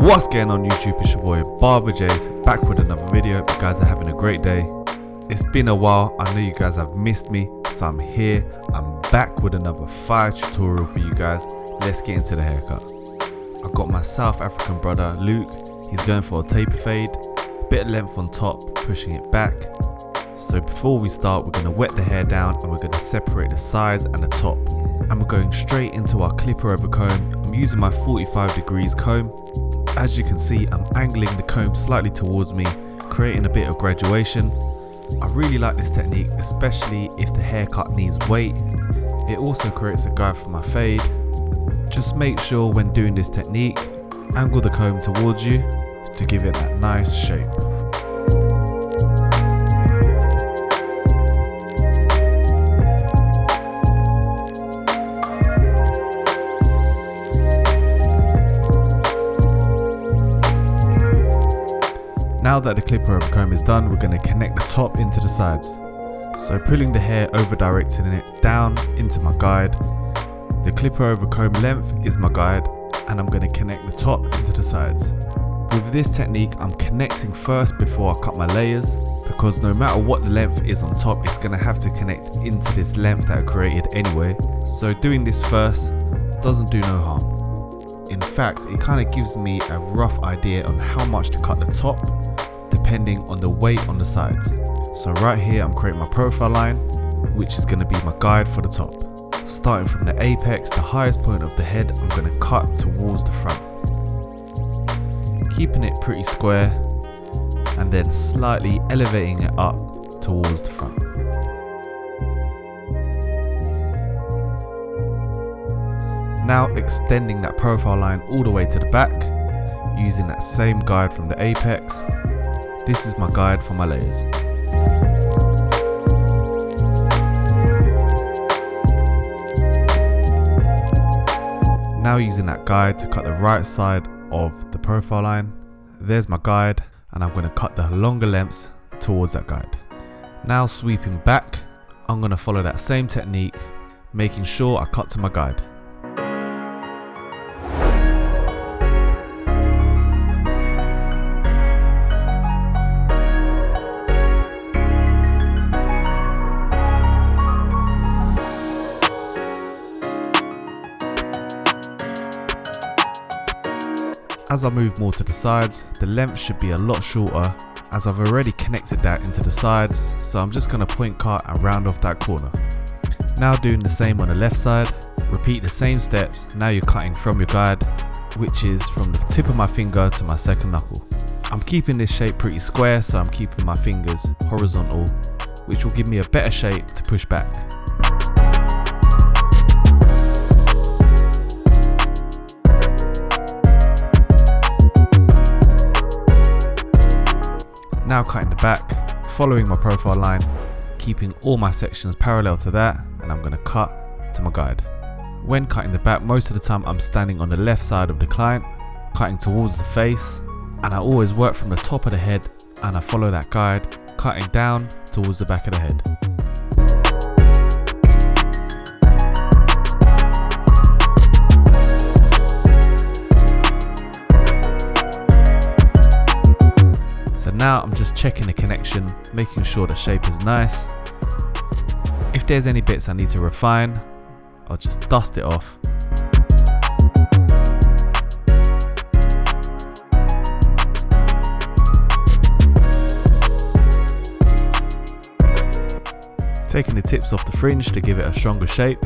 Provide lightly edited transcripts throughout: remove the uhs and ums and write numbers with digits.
What's going on YouTube? It's your boy Barber Jase, back with another video. Hope you guys are having a great day. It's been a while, I know you guys have missed me, so I'm here. I'm back with another fire tutorial for you guys. Let's get into the haircut. I've got my South African brother Luke. He's going for a taper fade, a bit of length on top, pushing it back. So before we start, we're going to wet the hair down and we're going to separate the sides and the top. And we're going straight into our clipper over comb. I'm using my 45 degrees comb. As you can see, I'm angling the comb slightly towards me, creating a bit of graduation. I really like this technique, especially if the haircut needs weight. It also creates a guide for my fade. Just make sure when doing this technique, angle the comb towards you to give it that nice shape. Now that the clipper over comb is done, we're going to connect the top into the sides. So pulling the hair over, directing it down into my guide. The clipper over comb length is my guide, and I'm going to connect the top into the sides. With this technique, I'm connecting first before I cut my layers, because no matter what the length is on top, it's going to have to connect into this length that I created anyway. So doing this first doesn't do no harm. In fact, it kind of gives me a rough idea on how much to cut the top, depending on the weight on the sides. So right here I'm creating my profile line, which is going to be my guide for the top. Starting from the apex, the highest point of the head, I'm going to cut towards the front. Keeping it pretty square and then slightly elevating it up towards the front. Now extending that profile line all the way to the back, using that same guide from the apex. This is my guide for my layers. Now using that guide to cut the right side of the profile line. There's my guide, and I'm going to cut the longer lengths towards that guide. Now sweeping back, I'm going to follow that same technique, making sure I cut to my guide. As I move more to the sides, the length should be a lot shorter, as I've already connected that into the sides, so I'm just going to point cut and round off that corner. Now doing the same on the left side, repeat the same steps. Now you're cutting from your guide, which is from the tip of my finger to my second knuckle. I'm keeping this shape pretty square, so I'm keeping my fingers horizontal, which will give me a better shape to push back. Now cutting the back, following my profile line, keeping all my sections parallel to that, and I'm going to cut to my guide. When cutting the back, most of the time I'm standing on the left side of the client, cutting towards the face, and I always work from the top of the head and I follow that guide, cutting down towards the back of the head. So now I'm just checking the connection, making sure the shape is nice. If there's any bits I need to refine, I'll just dust it off. Taking the tips off the fringe to give it a stronger shape.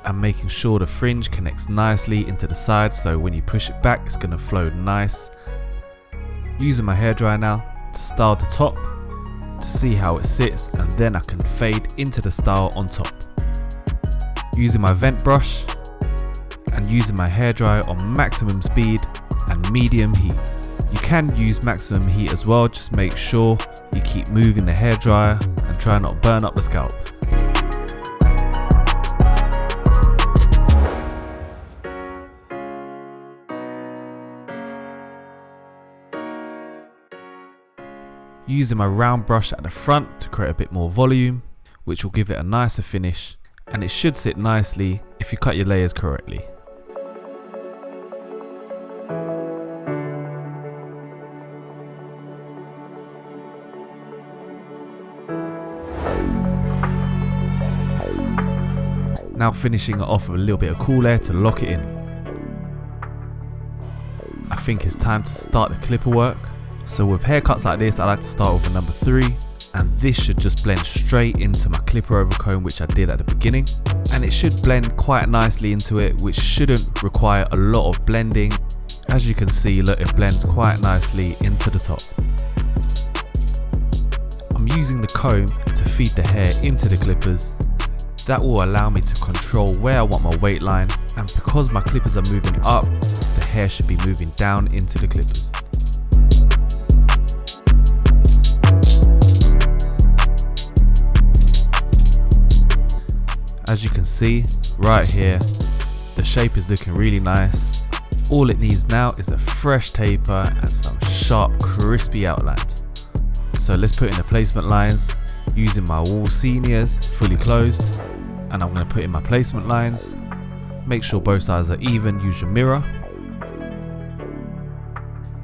And making sure the fringe connects nicely into the sides, so when you push it back it's going to flow nice. Using my hairdryer now to style the top, to see how it sits, and then I can fade into the style on top. Using my vent brush and using my hairdryer on maximum speed and medium heat. You can use maximum heat as well, just make sure you keep moving the hairdryer and try not to burn up the scalp. Using my round brush at the front to create a bit more volume, which will give it a nicer finish, and it should sit nicely if you cut your layers correctly. Now finishing it off with a little bit of cool air to lock it in. I think it's time to start the clipper work. So with haircuts like this, I like to start with a number 3, and this should just blend straight into my clipper over comb, which I did at the beginning. And it should blend quite nicely into it, which shouldn't require a lot of blending. As you can see, look, it blends quite nicely into the top. I'm using the comb to feed the hair into the clippers. That will allow me to control where I want my weight line, and because my clippers are moving up, the hair should be moving down into the clippers. As you can see right here, the shape is looking really nice. All it needs now is a fresh taper and some sharp, crispy outlines. So let's put in the placement lines using my wall seniors fully closed, and I'm going to put in my placement lines. Make sure both sides are even, use your mirror.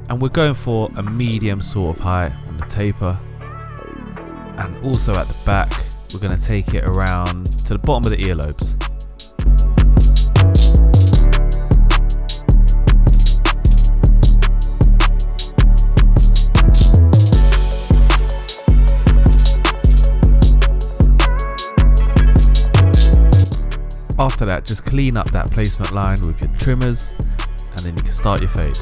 And we're going for a medium sort of height on the taper, and also at the back we're going to take it around to the bottom of the earlobes. After that, just clean up that placement line with your trimmers, and then you can start your fade.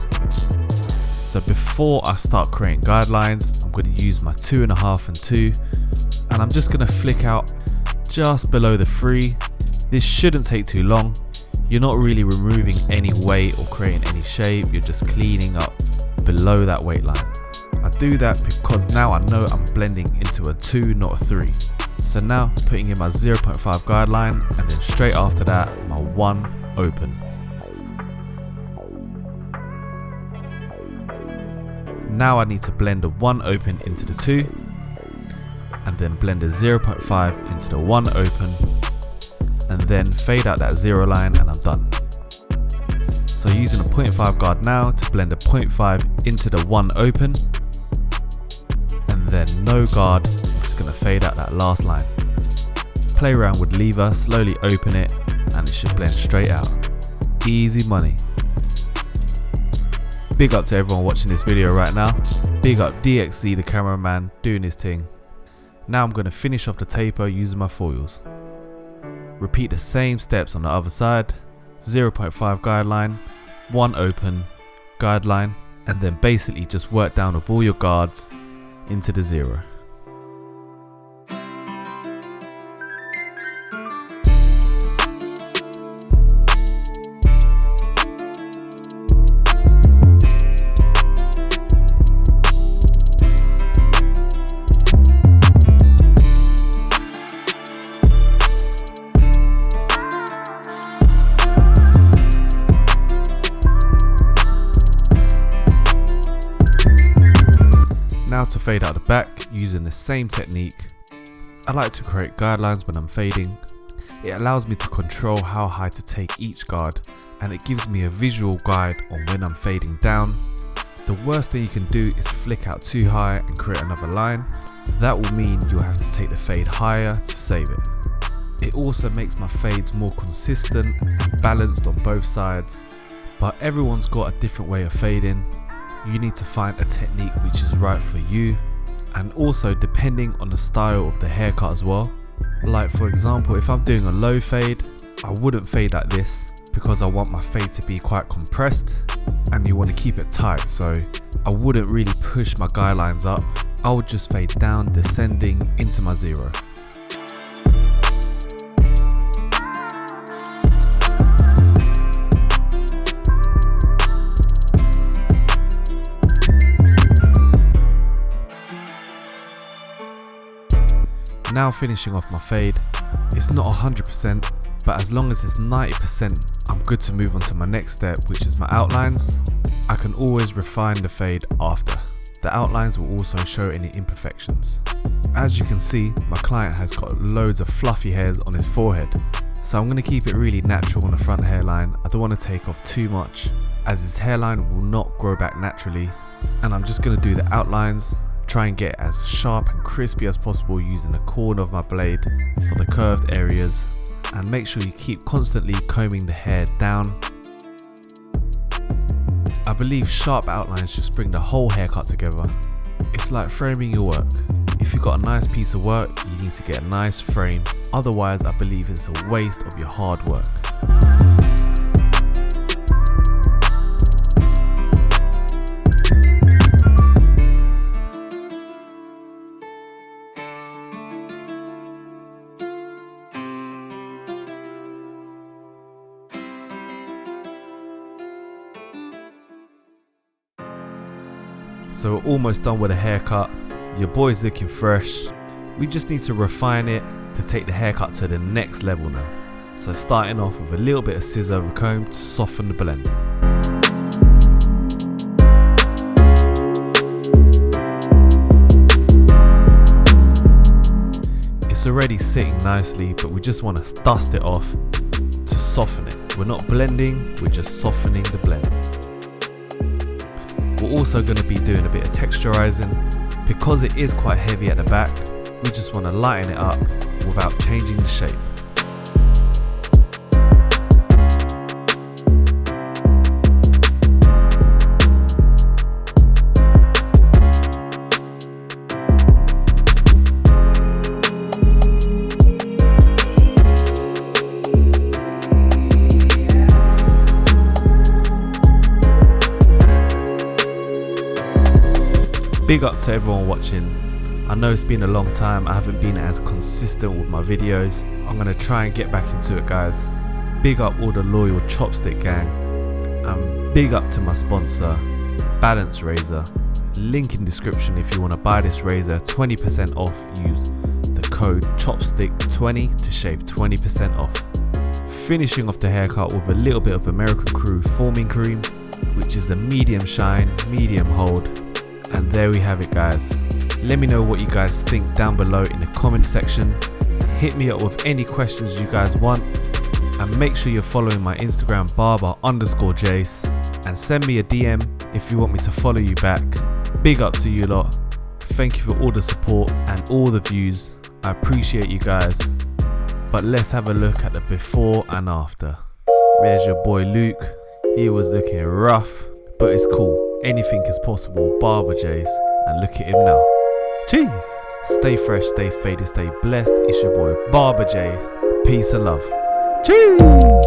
So before I start creating guidelines, I'm going to use my 2.5 and 2, and I'm just going to flick out just below the 3. This shouldn't take too long. You're not really removing any weight or creating any shape, you're just cleaning up below that weight line. I do that because now I know I'm blending into a 2, not a 3. So now putting in my 0.5 guideline, and then straight after that my 1 open. Now I need to blend the 1 open into the 2, and then blend the 0.5 into the 1 open, and then fade out that 0 line, and I'm done. So using a 0.5 guard now to blend a 0.5 into the 1 open, and then no guard, I'm just going to fade out that last line. Play around with lever, slowly open it, and it should blend straight out. Easy money. Big up to everyone watching this video right now. Big up DXZ, the cameraman, doing his thing. Now I'm going to finish off the taper using my foils. Repeat the same steps on the other side. 0.5 guideline, 1 open, guideline, and then basically just work down with all your guards into the 0. Now to fade out the back using the same technique. I like to create guidelines when I'm fading. It allows me to control how high to take each guard, and it gives me a visual guide on when I'm fading down. The worst thing you can do is flick out too high and create another line. That will mean you'll have to take the fade higher to save it. It also makes my fades more consistent and balanced on both sides, but everyone's got a different way of fading. You need to find a technique which is right for you, and also depending on the style of the haircut as well. Like for example, if I'm doing a low fade, I wouldn't fade like this because I want my fade to be quite compressed and you want to keep it tight, so I wouldn't really push my guidelines up. I would just fade down, descending into my 0. Now finishing off my fade. It's not 100%, but as long as it's 90%, I'm good to move on to my next step, which is my outlines. I can always refine the fade after. The outlines will also show any imperfections. As you can see, my client has got loads of fluffy hairs on his forehead. So I'm going to keep it really natural on the front hairline. I don't want to take off too much, as his hairline will not grow back naturally. And I'm just going to do the outlines, try and get as sharp and crispy as possible using the corner of my blade for the curved areas. And make sure you keep constantly combing the hair down. I believe sharp outlines just bring the whole haircut together. It's like framing your work. If you've got a nice piece of work, you need to get a nice frame. Otherwise, I believe it's a waste of your hard work. So we're almost done with the haircut. Your boy's looking fresh. We just need to refine it to take the haircut to the next level now. So starting off with a little bit of scissor over comb to soften the blend. It's already sitting nicely, but we just want to dust it off to soften it. We're not blending, we're just softening the blend. We're also going to be doing a bit of texturizing. Because it is quite heavy at the back, we just want to lighten it up without changing the shape. Big up to everyone watching. I know it's been a long time, I haven't been as consistent with my videos. I'm going to try and get back into it, guys. Big up all the loyal chopstick gang. And big up to my sponsor, Balance Razor. Link in description if you want to buy this razor. 20% off. Use the code CHOPSTICK20 to shave 20% off. Finishing off the haircut with a little bit of American Crew forming cream, which is a medium shine, medium hold. And there we have it, guys. Let me know what you guys think down below in the comment section. Hit me up with any questions you guys want, and make sure you're following my Instagram Barber_Jase, and send me a DM if you want me to follow you back. Big up to you lot. Thank you for all the support and all the views. I appreciate you guys. But let's have a look at the before and after. There's your boy Luke. He was looking rough, but it's cool. Anything is possible, Barber Jase, and look at him now. Jeez. Stay fresh, stay faded, stay blessed. It's your boy Barber Jase. Peace and love. Jeez.